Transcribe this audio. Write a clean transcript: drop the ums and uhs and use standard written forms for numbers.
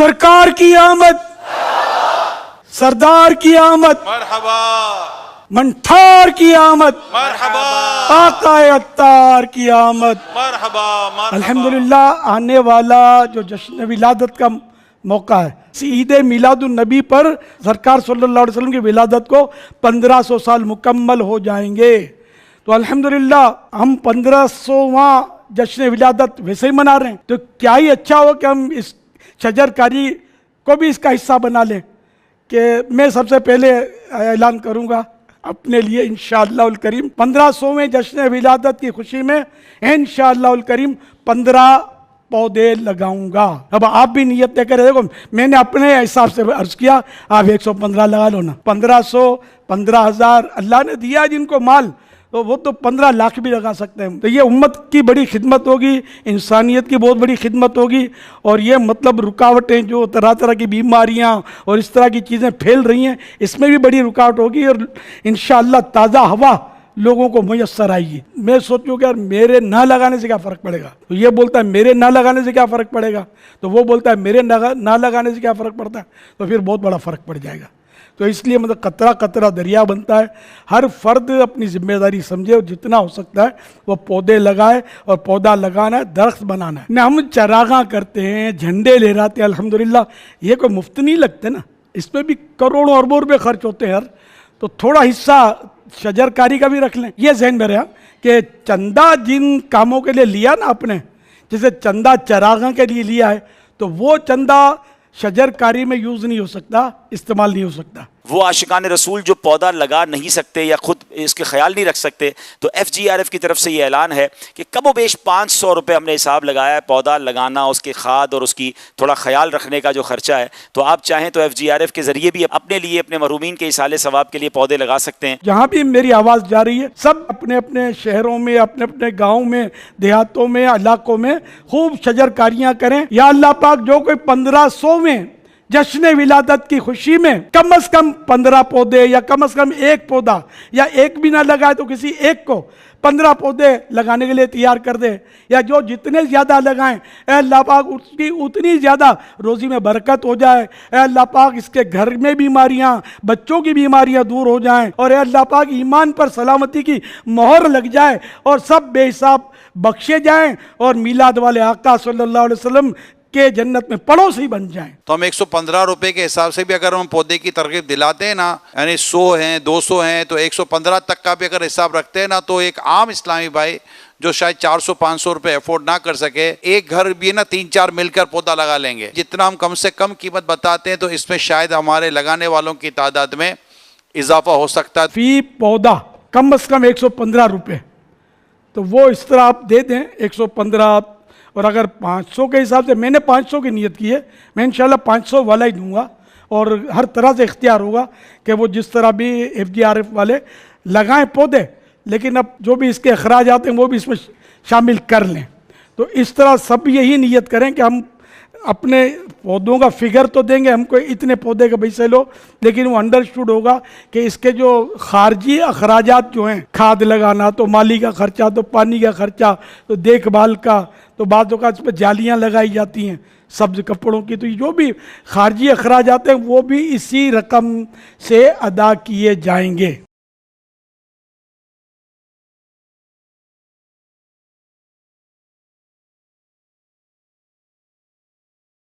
सरकार की आमद, सरदार की आमद, मरहबा मंठार की आमद, मरहबा आकाए अत्तार की आमद। मरहबा मरहबा। अल्हम्दुलिल्लाह आने वाला जो जश्न विलादत का मौका है, ईद मिलादुन नबी पर सरकार सल्लल्लाहु अलैहि वसल्लम की विलादत को 1500 साल मुकम्मल हो जाएंगे। तो अल्हम्दुलिल्लाह हम 1500वां जश्न विलादत वैसे ही मना रहे हैं, तो क्या ही अच्छा हो कि हम इस शजरकारी को भी इसका हिस्सा बना लें। कि मैं सबसे पहले ऐलान करूंगा अपने लिए इंशाअल्लाहुल करीम 1500वें जश्न विलादत की खुशी में इंशाअल्लाहुल करीम 15 पौधे लगाऊंगा। अब आप भी नियत तय करें। देखो मैंने अपने हिसाब से अर्ज किया, आप 115 लगा लो ना, 1500 15,000 अल्लाह ने दिया जिनको माल, तो वो तो 15 लाख भी लगा सकते हैं। तो ये उम्मत की बड़ी खिदमत होगी, इंसानियत की बहुत बड़ी खिदमत होगी। और ये मतलब रुकावटें जो तरह तरह की बीमारियां और इस तरह की चीज़ें फैल रही हैं, इसमें भी बड़ी रुकावट होगी और इंशाअल्लाह ताज़ा हवा लोगों को मुयस्सर आएगी। मैं सोचूं कि यार मेरे ना लगाने से क्या फ़र्क पड़ेगा, तो ये बोलता है मेरे ना लगाने से क्या फ़र्क पड़ेगा, तो वो बोलता है मेरे ना लगाने से क्या फ़र्क पड़ता है, तो फिर बहुत बड़ा फ़र्क पड़ जाएगा। तो इसलिए मतलब कतरा कतरा दरिया बनता है। हर फर्द अपनी जिम्मेदारी समझे और जितना हो सकता है वो पौधे लगाए, और पौधा लगाना है, दरख्त बनाना है ना। हम चरागां करते हैं, झंडे लहराते हैं, अल्हम्दुलिल्लाह ये कोई मुफ्त नहीं लगते ना, इसमें भी करोड़ों अरबों रुपये खर्च होते हैं यार। तो थोड़ा हिस्सा शजरकारी का भी रख लें। ये ज़हन में रहा कि चंदा जिन कामों के लिए लिया ना आपने, जैसे चंदा चरागां के लिए लिया है, तो वो चंदा शजरकारी में यूज़ नहीं हो सकता, इस्तेमाल नहीं हो सकता। वो आशिकान रसूल जो पौधा लगा नहीं सकते या खुद इसके ख्याल नहीं रख सकते, तो FGRF की तरफ से ये ऐलान है कि कमो बेश 500 रुपये हमने हिसाब लगाया है पौधा लगाना, उसके खाद और उसकी थोड़ा ख्याल रखने का जो खर्चा है। तो आप चाहें तो FGRF के ज़रिए भी अपने लिए, अपने महरूमीन के इसाले सवाब के लिए पौधे लगा सकते हैं। जहाँ भी मेरी आवाज़ जा रही है, सब अपने अपने शहरों में, अपने अपने गाँव में, देहातों में, इलाकों में खूब शजरकारियाँ करें। या अल्लाह पाक जो कोई 1500वें जश्न विलादत की खुशी में कम से कम 15 पौधे या कम से कम एक पौधा, या एक भी ना लगाए तो किसी एक को 15 पौधे लगाने के लिए तैयार कर दे, या जो जितने ज़्यादा लगाएं ऐ अल्लाह पाक उसकी उतनी ज़्यादा रोज़ी में बरकत हो जाए। ऐ अल्लाह पाक इसके घर में बीमारियां, बच्चों की बीमारियां दूर हो जाएं, और ऐ अल्लाह पाक ईमान पर सलामती की मोहर लग जाए और सब बेहिसाब बख्शे जाएं और मीलाद वाले आका सल्लल्लाहु अलैहि वसल्लम के जन्नत में पड़ोसी बन जाएं। तो हम 115 रुपए के हिसाब से भी अगर हम पौधे की तरकीब दिलाते हैं ना, यानी 100 हैं 200 हैं, तो 115 तक का भी अगर हिसाब रखते हैं ना, तो एक आम इस्लामी भाई जो शायद 400-500 रुपए अफोर्ड ना कर सके, एक घर भी ना 3-4 मिलकर पौधा लगा लेंगे। जितना हम कम से कम कीमत बताते हैं, तो इसमें शायद हमारे लगाने वालों की तादाद में इजाफा हो सकता है। फी पौधा कम से कम 115 रुपये, तो वो इस तरह आप दे दें 115। और अगर 500 के हिसाब से, मैंने 500 की नियत की है, मैं इंशाल्लाह 500 वाला ही दूंगा। और हर तरह से इख्तियार होगा कि वो जिस तरह भी FGRF वाले लगाएं पौधे, लेकिन अब जो भी इसके अखराजात हैं वो भी इसमें शामिल कर लें। तो इस तरह सब यही नियत करें कि हम अपने पौधों का फिगर तो देंगे, हमको इतने पौधे का पैसे लो, लेकिन वो अंडरस्टूड होगा कि इसके जो खारजी अखराजात जो हैं, खाद लगाना, तो माली का खर्चा, तो पानी का खर्चा, तो देखभाल का, तो बातों का इस पर जालियाँ लगाई जाती हैं सब्ज कपड़ों की, तो जो भी खारजी अखराजात हैं वो भी इसी रकम से अदा किए जाएंगे।